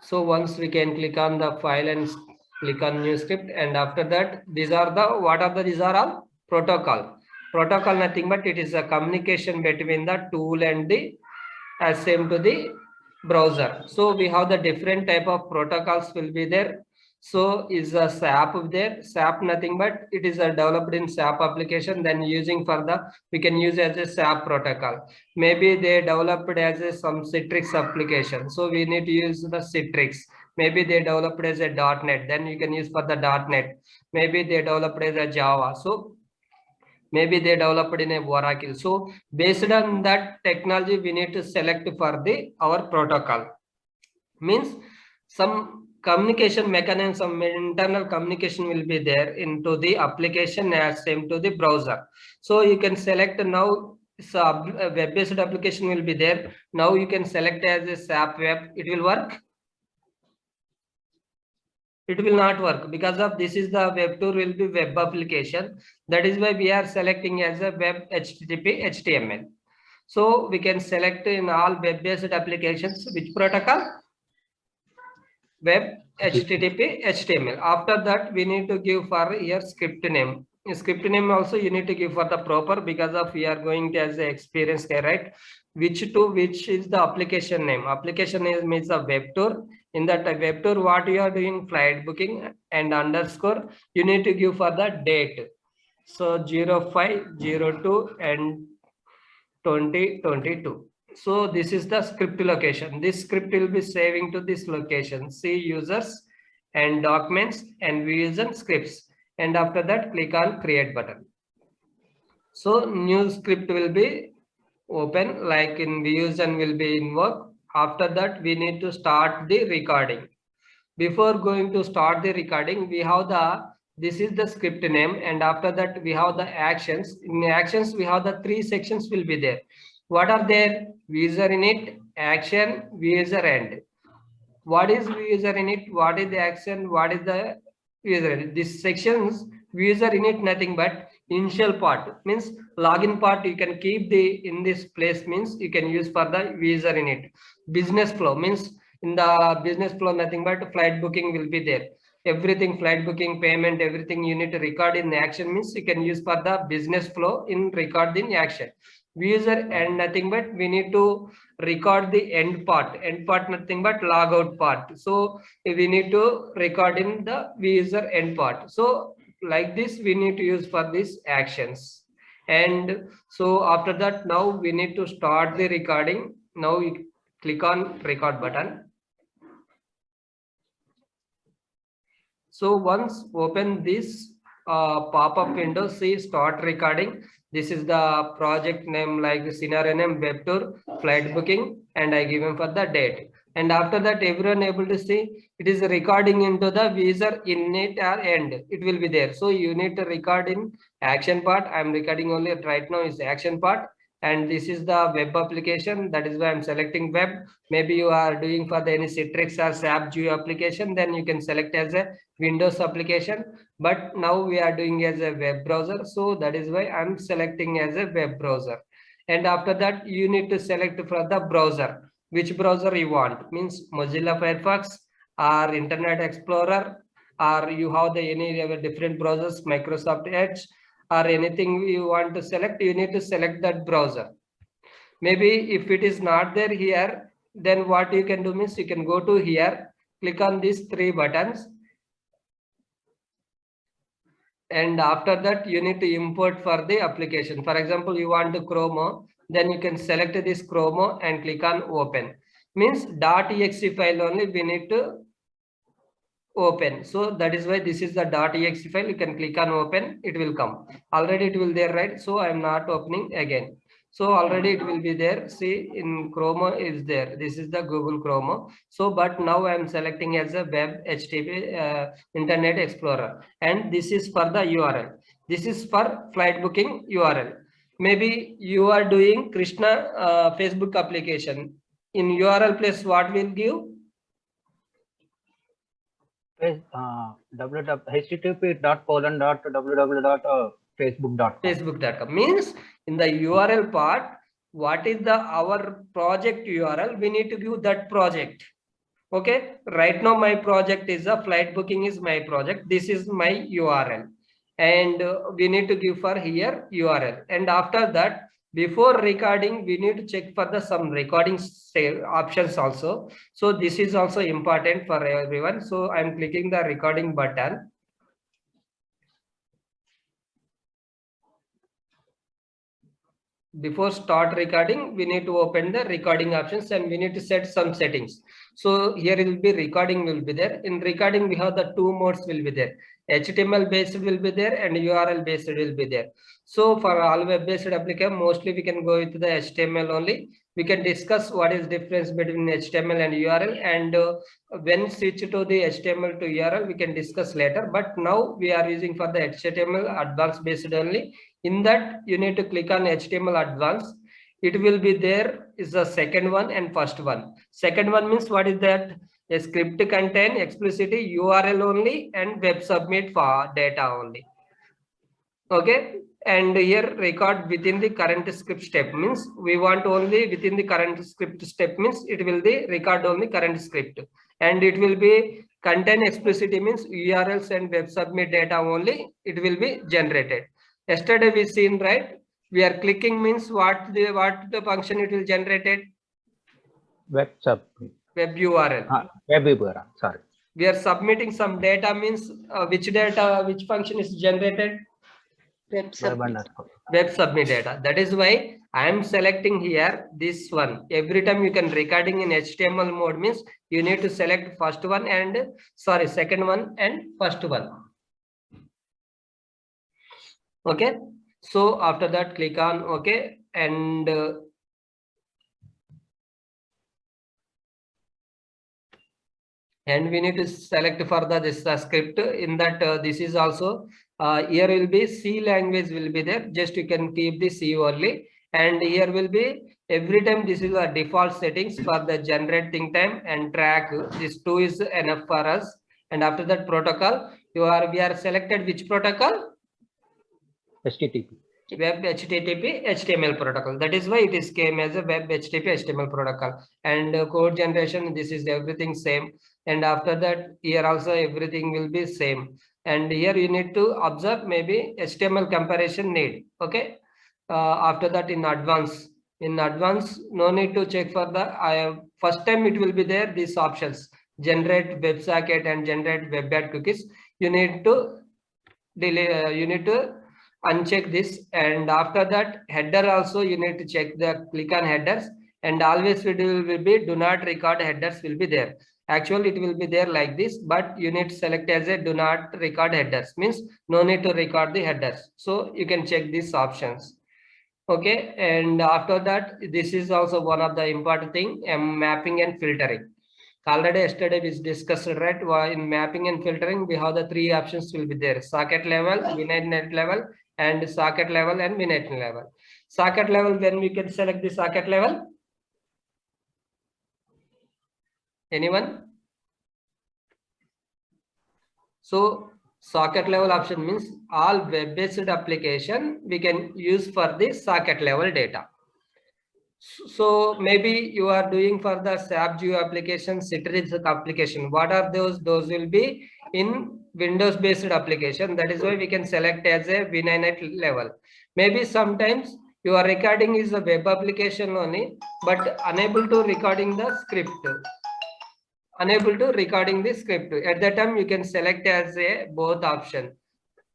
So once we can click on the file and click on new script, and after that these are the these are all protocol. Protocol nothing but it is a communication between the tool and the same to the browser. So we have the different type of protocols will be there. So is a SAP there? SAP nothing but it is a developed in SAP application. Then using for the we can use as a SAP protocol. Maybe they developed as a some Citrix application. So we need to use the Citrix. Maybe they developed as a .NET. Then you can use for the .NET. Maybe they developed as a Java. So maybe they developed in a Oracle. So based on that technology, we need to select for the our protocol. Means some communication mechanism, internal communication will be there into the application as same to the browser. So you can select now. So a web-based application will be there. Now you can select as a SAP web. It will work. It will not work because of this is the web tool will be web application. That is why we are selecting as a web HTTP HTML. So we can select in all web-based applications which protocol? Web HTTP HTML. After that we need to give for here script name. Script name also you need to give for the proper because of we are going to as the experience here, right? Which is the application name. Application name is a web tour. In that web tour, what you are doing flight booking and underscore you need to give for the date. So 0502 and 2022. So this is the script location. This script will be saving to this location. See users and documents and views and scripts. And after that, click on create button. So new script will be open like in views and will be in work. After that, we need to start the recording. Before going to start the recording, we have this is the script name, and after that we have the actions. In the actions, we have the 3 sections will be there. What are there? User init, action, user end. What is user init? What is the action? What is the user end? These sections, user init nothing but initial part means login part you can keep in this place means you can use for the user init. Business flow means in the business flow nothing but flight booking will be there. Everything flight booking, payment, everything you need to record in the action means you can use for the business flow in record in action. User and nothing but we need to record the end part nothing but logout part. So we need to record in the user end part. So like this we need to use for these actions. And so after that now we need to start the recording. Now we click on record button. So once open this pop-up window, see start recording. This is the project name like scenario name web tour flight booking, and I give him for the date. And after that everyone able to see it is recording into the user init or end. It will be there. So you need to record in action part. I'm recording only right now is action part. And this is the web application. That is why I'm selecting web. Maybe you are doing for the any Citrix or SAP GUI application, then you can select as a Windows application. But now we are doing as a web browser. So that is why I'm selecting as a web browser. And after that, you need to select for the browser. Which browser you want? Means Mozilla Firefox or Internet Explorer, or you have the any other different browsers, Microsoft Edge, or anything you want to select, you need to select that browser. Maybe if it is not there here, then what you can do means you can go to here, click on these 3 buttons. And after that, you need to import for the application. For example, you want to Chrome, then you can select this Chrome and click on open. Means .exe file only we need to open. So that is why this is the .exe file. You can click on open, it will come. Already it will there, right? So I am not opening again. So already it will be there. See in Chrome is there. This is the Google Chrome. So but now I am selecting as a web HTTP Internet Explorer, and this is for the URL. This is for flight booking URL. Maybe you are doing Krishna Facebook application. In URL place, what will give? http://www.facebook.com. Facebook.com means in the URL part, what is the our project URL? We need to give that project. Okay, right now my project is a flight booking is my project. This is my URL, and we need to give for here URL. And after that, before recording, we need to check for the some recording options also. So this is also important for everyone. So I'm clicking the recording button. Before start recording, we need to open the recording options and we need to set some settings. So here it will be recording will be there. In recording, we have the two modes will be there. HTML based will be there and URL based will be there. So for all web based application, mostly we can go with the HTML only. We can discuss what is difference between HTML and URL, and when switch to the HTML to URL, we can discuss later. But now we are using for the HTML advanced based only. In that, you need to click on HTML advanced. It will be there is the second one and first one. Second one means what is that? A script contain explicitly URL only and web submit for data only. Okay, and here record within the current script step means we want only within the current script step means it will be record only current script, and it will be contain explicitly means URLs and web submit data only it will be generated. Yesterday we seen, right? We are clicking means what the function it will generated? Web submit. Web URL. Web URL. Sorry. We are submitting some data means which function is generated? Web submit. Web submit data. That is why I am selecting here this one. Every time you can recording in HTML mode means you need to select first one and second one and first one. Okay. So after that, click on OK, and we need to select for this script. In that, this is also here will be C language will be there. Just you can keep the C only, and here will be every time this is a default settings for the generate think time and track. This 2 is enough for us. And after that protocol, we are selected which protocol? HTTP. Web HTTP HTML protocol. That is why it is came as a web HTTP HTML protocol. And code generation, this is everything same. And after that, here also everything will be same. And here you need to observe maybe HTML comparison need. Okay. After that, in advance, no need to check for the first time it will be there. These options: generate WebSocket and generate WebAd cookies. You need to delete. You need to uncheck this, and after that header also you need to check the click on headers, and always it will be do not record headers will be there. Actually it will be there like this, but you need to select as a do not record headers means no need to record the headers. So you can check these options. Okay, and after that, this is also one of the important thing, mapping and filtering. Already yesterday we discussed, right? In mapping and filtering, we have the 3 options will be there: socket level, VNet level, and socket level and VNet level. Socket level, when we can select the socket level? Anyone? So socket level option means all web-based application we can use for the socket level data. So maybe you are doing for the SAP Geo application, Citrix application. What are those? Those will be in Windows based application. That is why we can select as a VNet level. Maybe sometimes your recording is a web application only, but unable to recording the script. Unable to recording the script. At that time, you can select as a both option.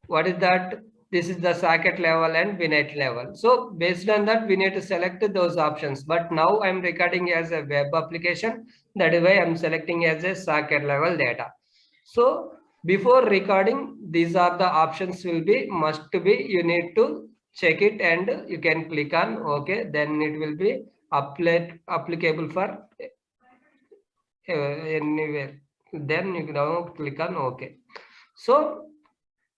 What is that? This is the socket level and VNet level. So based on that, we need to select those options. But now I'm recording as a web application. That is why I'm selecting as a socket level data. So before recording, these are the options will be must be. You need to check it and you can click on OK. Then it will be applicable for anywhere. Then you can click on OK. So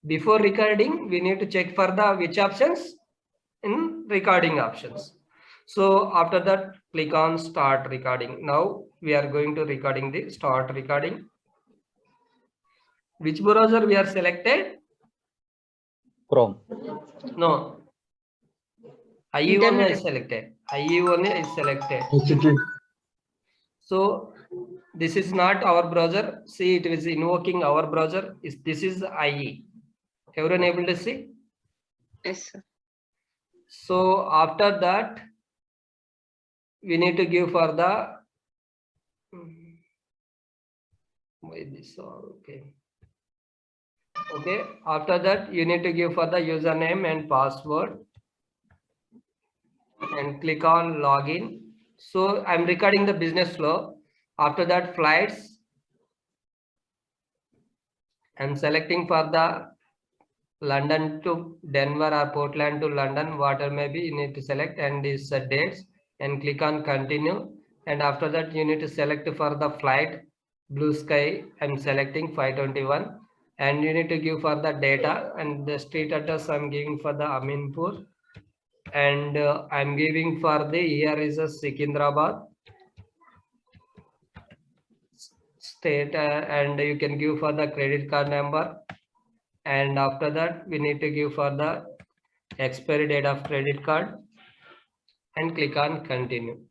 before recording, we need to check for the which options in recording options. So after that, click on start recording. Now we are going to recording the start recording. Which browser we are selected? Chrome. No. IE1 is selected. IE1 is selected. So this is not our browser. See, it is invoking our browser. This is IE. Everyone able to see? Yes, sir. So after that, we need to give for the why this all okay. Okay, after that, you need to give for the username and password and click on login. So I'm recording the business flow. After that, flights. I'm selecting for the London to Denver or Portland to London, whatever maybe you need to select, and these dates, and click on continue. And after that, you need to select for the flight blue sky. I'm selecting 521, and you need to give for the data and the street address. I'm giving for the Aminpur, and I'm giving for the here is a Secunderabad state, and you can give for the credit card number. And after that, we need to give for the expiry date of credit card and click on continue.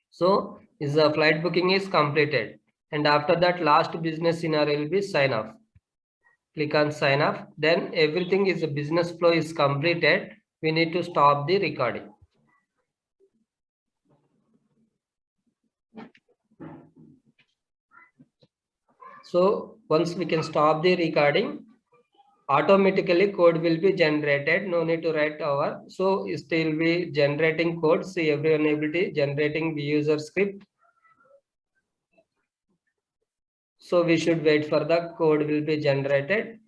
So is the flight booking is completed, and after that last business scenario will be sign off. Click on sign off. Then everything is a business flow is completed. We need to stop the recording. So once we can stop the recording, automatically code will be generated. No need to write over. So it will be generating code. See everyone ability generating the user script. So we should wait for the code will be generated.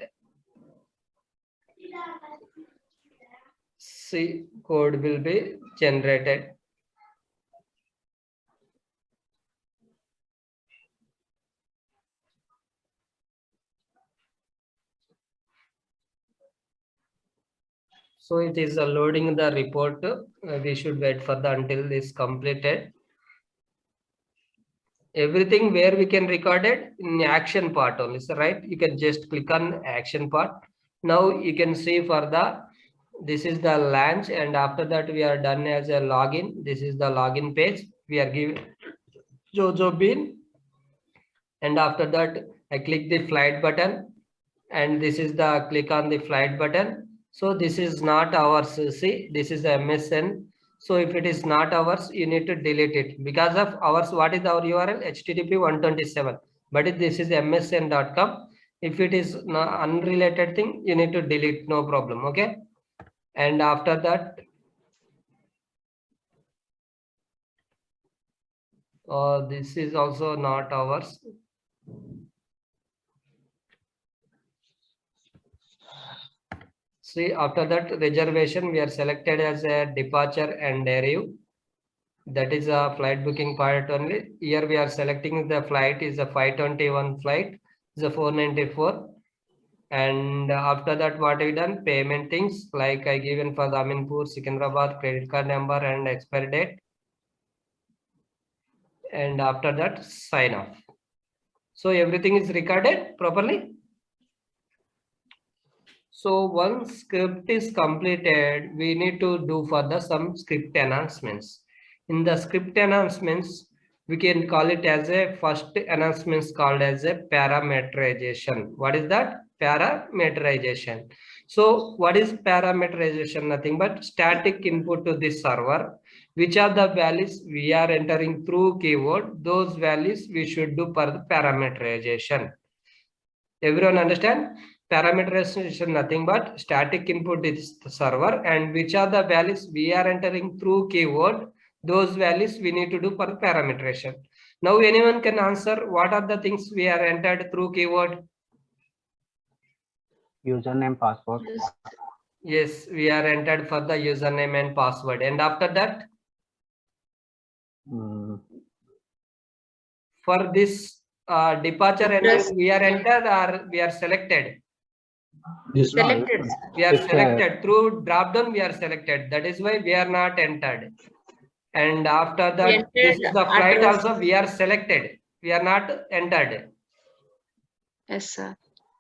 See code will be generated. So it is loading the report. We should wait for the until this completed. Everything where we can record it in the action part only. So right, you can just click on action part. Now you can see for the this is the launch, and after that we are done as a login. This is the login page. We are giving Jojo Bean, and after that I click the flight button, and this is the click on the flight button. So this is not ours. See, this is MSN. So if it is not ours, you need to delete it because of ours. What is our URL? HTTP 127. But this is msn.com. If it is unrelated thing, you need to delete. No problem. Okay. And after that, this is also not ours. See, after that reservation, we are selected as a departure and arrive. That is a flight booking part only. Here we are selecting the flight is a 521 flight, is a 494. And after that, what we done? Payment things like I given for the Aminpur, Secunderabad, credit card number and expiry date. And after that, sign off. So everything is recorded properly. So once script is completed, we need to do further some script enhancements. In the script enhancements, we can call it as a first enhancements called as a parameterization. What is that? Parameterization. So what is parameterization? Nothing but static input to this server. Which are the values we are entering through keyword? Those values we should do for the parameterization. Everyone understand? Parameterization nothing but static input is the server, and which are the values we are entering through keyword, those values we need to do for parameterization. Now anyone can answer what are the things we are entered through keyword? Username, password. Yes, we are entered for the username and password. And after that, for this departure and we are entered or we are selected? Selected. We are selected through drop down. We are selected. That is why we are not entered. And after that, this is the flight address. also. We are selected. We are not entered. Yes, sir.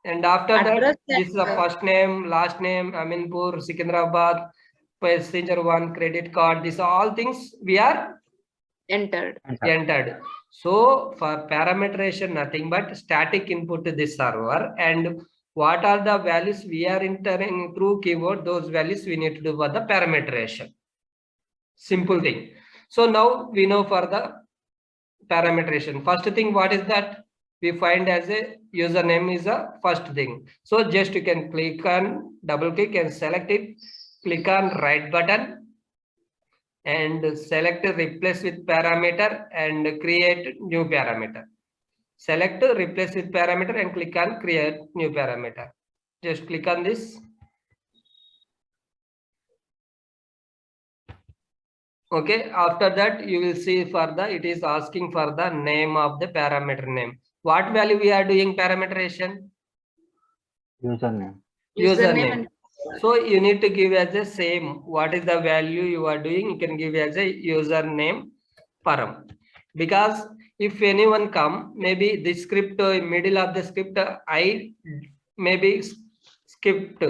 And after Address that, this is the first name, last name, Aminpur, Secunderabad, passenger one, credit card. These are all things we are Entered. entered. So for parameterization, nothing but static input to this server, and what are the values we are entering through keyboard, those values we need to do for the parameterization. Simple thing. So now we know for the parameterization. First thing, what is that? We find as a username is a first thing. So just you can click on, double click and select it, click on right button and select replace with parameter and create new parameter. Select replace with parameter and click on create new parameter. Just click on this. Okay, after that you will see for the, it is asking for the name of the parameter name. What value we are doing parameterization? Username. Username. So you need to give as the same. What is the value you are doing? You can give as a username param. Because if anyone come, maybe the script middle of the script I maybe skipped.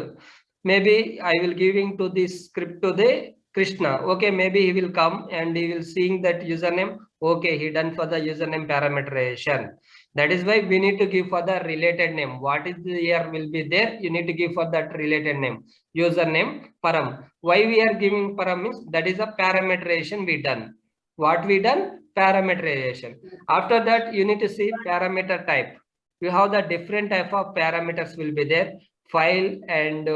Maybe I will giving to this script to the Krishna. Okay, maybe he will come and he will seeing that username. Okay, he done for the username parameterization. That is why we need to give for the related name. What is the here will be there? You need to give for that related name. Username param. Why we are giving param means that is a parameterization we done. What we done? Parameterization. After that, you need to see parameter type. You have the different type of parameters will be there. File and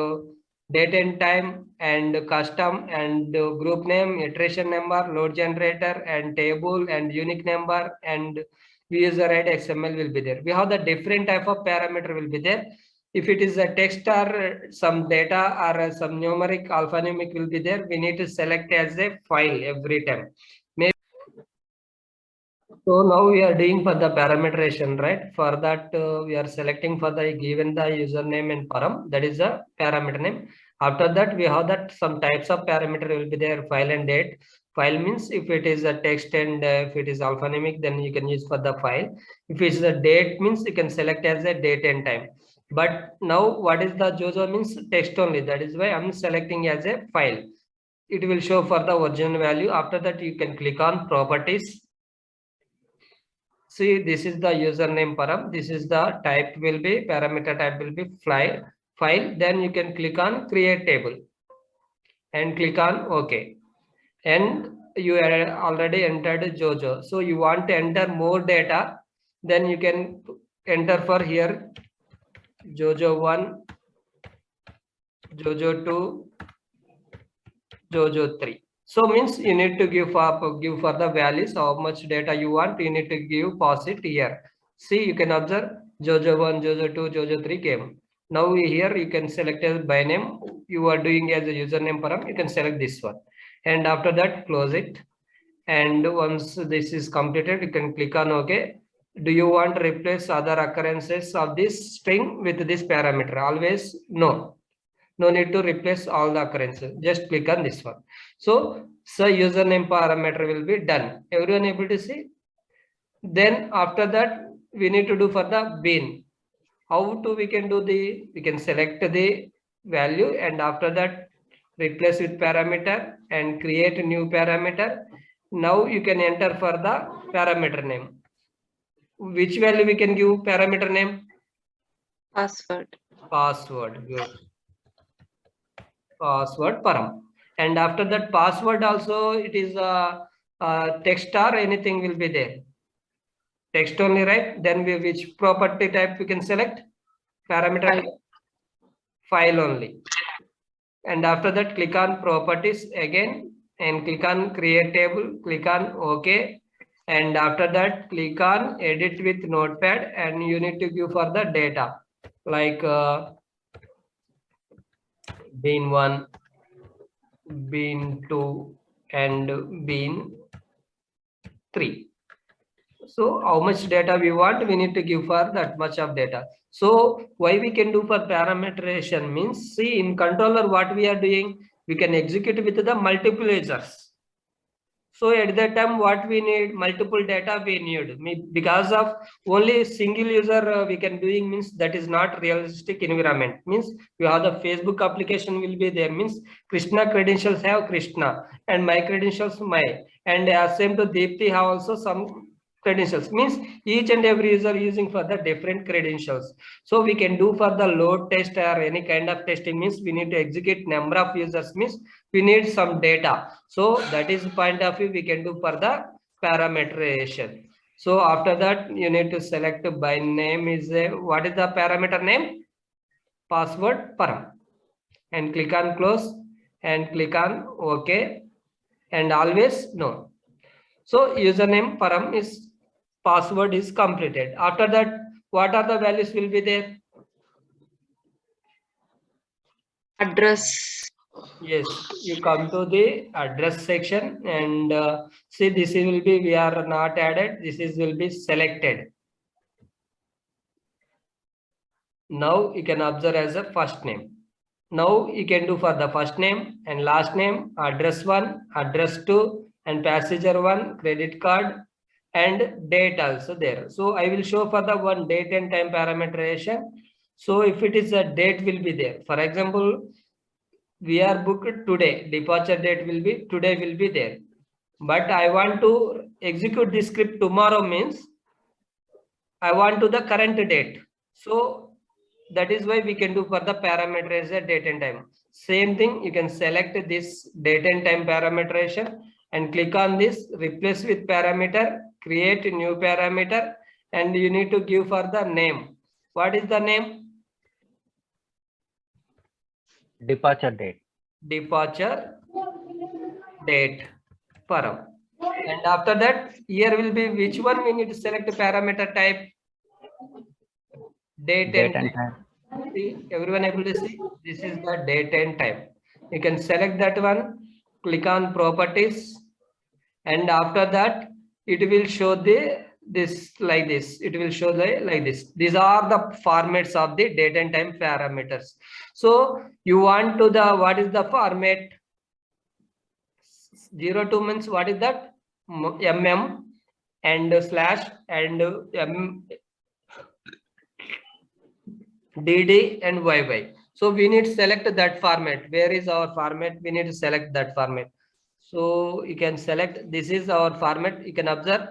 date and time and custom and group name, iteration number, load generator and table and unique number and user ID XML will be there. We have the different type of parameter will be there. If it is a text or some data or some numeric alphanumeric will be there, we need to select as a file every time. So now we are doing for the parameterization, right? For that, we are selecting for the given the username and param. That is a parameter name. After that, we have that some types of parameter will be there. File and date. File means if it is a text and if it is alphanumeric, then you can use for the file. If it is a date means you can select as a date and time. But now what is the JOJO means text only. That is why I'm selecting as a file. It will show for the original value. After that, you can click on properties. See, this is the username param. This is the type will be parameter type will be file. Then you can click on create table and click on OK. And you are already entered JOJO. So you want to enter more data, then you can enter for here JOJO 1, JOJO 2, JOJO 3. So means you need to give for the values how much data you want. You need to give pass it here. See, you can observe JOJO 1, JOJO 2, JOJO 3 came. Now here you can select as by name. You are doing as a username param. You can select this one, and after that close it. And once this is completed, you can click on OK. Do you want to replace other occurrences of this string with this parameter? Always no. No need to replace all the occurrences. Just click on this one. So username parameter will be done. Everyone able to see? Then after that, we need to do for the bin. How to we can do we can select the value and after that replace with parameter and create a new parameter. Now you can enter for the parameter name. Which value we can give parameter name? Password. Password. Good. Password param. And after that password also it is a text or anything will be there. Text only, right? Then which property type we can select? Parameter file only. And after that click on properties again and click on create table, click on OK. And after that click on edit with notepad and you need to give for the data like bin 1, bin 2 and bin 3. So how much data we want, we need to give for that much of data. So why we can do for parameterization means, see in controller what we are doing, we can execute with the multiple users. So at that time what we need, multiple data we need, because of only single user we can doing means that is not realistic environment. Means you have the Facebook application will be there, means Krishna credentials have Krishna and my credentials my, and same to Deepthi have also some credentials. Means each and every user using for the different credentials. So we can do for the load test or any kind of testing. Means we need to execute number of users. Means we need some data. So that is the point of view we can do for the parameterization. So after that you need to select by name is what is the parameter name? Password param, and click on close and click on OK, and always no. So username param is password is completed. After that, what are the values will be there? Address. Yes, you come to the address section and see this will be, we are not added, this is will be selected. Now you can observe as a first name. Now you can do for the first name and last name, address 1, address 2, and passenger 1, credit card, and date also there. So I will show for the one date and time parameterization. So if it is a date will be there. For example, we are booked today, departure date will be today will be there. But I want to execute this script tomorrow, means I want to the current date. So that is why we can do for the parameterize date and time. Same thing, you can select this date and time parameterization and click on this, replace with parameter, create a new parameter, and you need to give for the name. What is the name? Departure date. Departure date param. And after that, here will be which one we need to select parameter type? Date and time. See, everyone able to see? This is the date and time. You can select that one, click on properties, and after that, it will show this like this. It will show like this. These are the formats of the date and time parameters. So you want to the, what is the format? 02 means what is that? MM and slash and DD and YY. So we need to select that format. Where is our format? We need to select that format. So you can select, this is our format. You can observe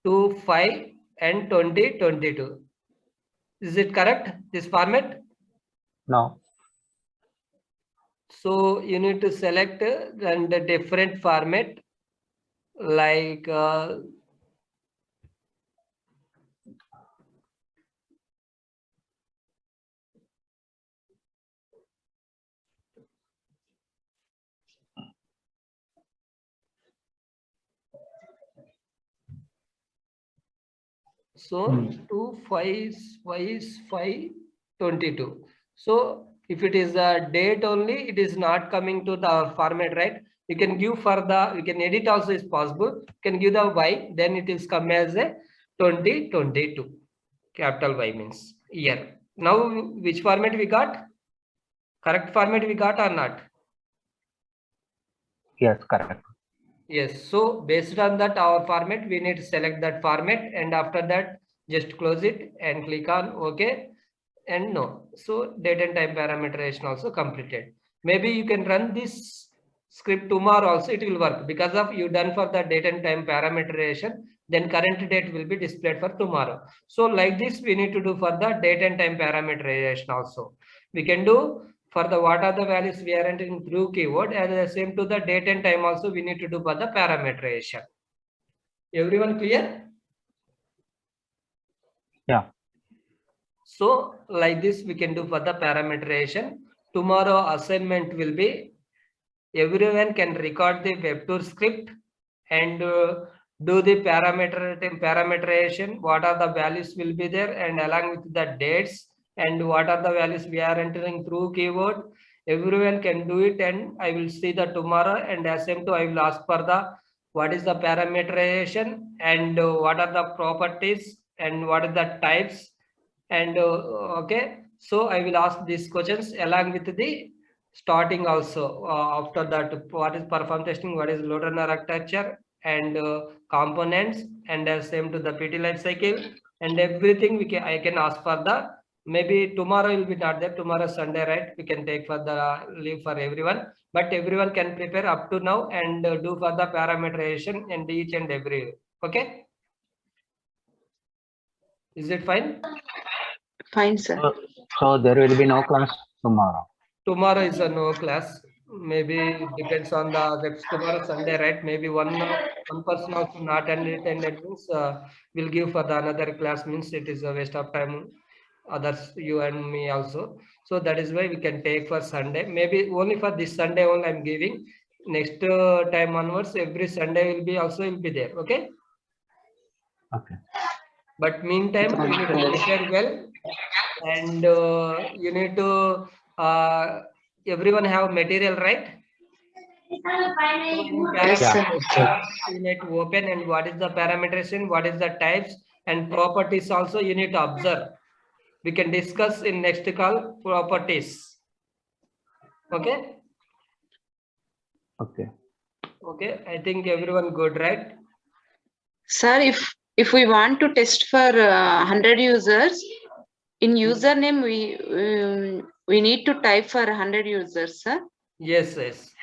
2, 5 and 20, 22. Is it correct, this format? No. So you need to select and the different format like so 2, 5, 5, 22. So if it is a date only, it is not coming to the format, right? You can give for the, you can edit also is possible. You can give the Y, then it is come as a 2022. Capital Y means year. Now which format we got? Correct format we got or not? Yes, correct. Yes, so based on that our format, we need to select that format, and after that just close it and click on OK and no. So date and time parameterization also completed. Maybe you can run this script tomorrow also, it will work because of you done for the date and time parameterization, then current date will be displayed for tomorrow. So like this we need to do for the date and time parameterization also. We can do for the what are the values we are entering through keyword, and the same to the date and time also we need to do for the parameterization. Everyone clear? Yeah. So like this we can do for the parameterization. Tomorrow assignment will be, everyone can record the web script and do the parameterization. What are the values will be there, and along with the dates and what are the values we are entering through keyword. Everyone can do it, and I will see the tomorrow, and as same to I will ask for the what is the parameterization and what are the properties and what are the types, and okay. So I will ask these questions along with the starting also. After that, what is perform testing, what is load runner architecture and components, and same to the PT life cycle and everything we can, I can ask for the Maybe tomorrow will be not there. Tomorrow Sunday, right? We can take for the leave for everyone, but everyone can prepare up to now and do for the parameterization and each and every. Okay. Is it fine? Fine, sir. So there will be no class tomorrow. Tomorrow is a no class. Maybe it depends on the tomorrow Sunday, right? Maybe one person also not attended means will give for the another class means it is a waste of time. Others, you and me also. So that is why we can take for Sunday. Maybe only for this Sunday only I'm giving. Next time onwards, every Sunday will be there. Okay. Okay. But meantime, you need to prepare well, and you need to everyone have material, right? So in Yes, sir. parameterization, you need to open and what is the parameterization, what is the types and properties also you need to observe. We can discuss in next call properties. Okay. Okay. Okay. I think everyone good, right? Sir, if we want to test for 100 users, in username we need to type for 100 users, sir. Yes.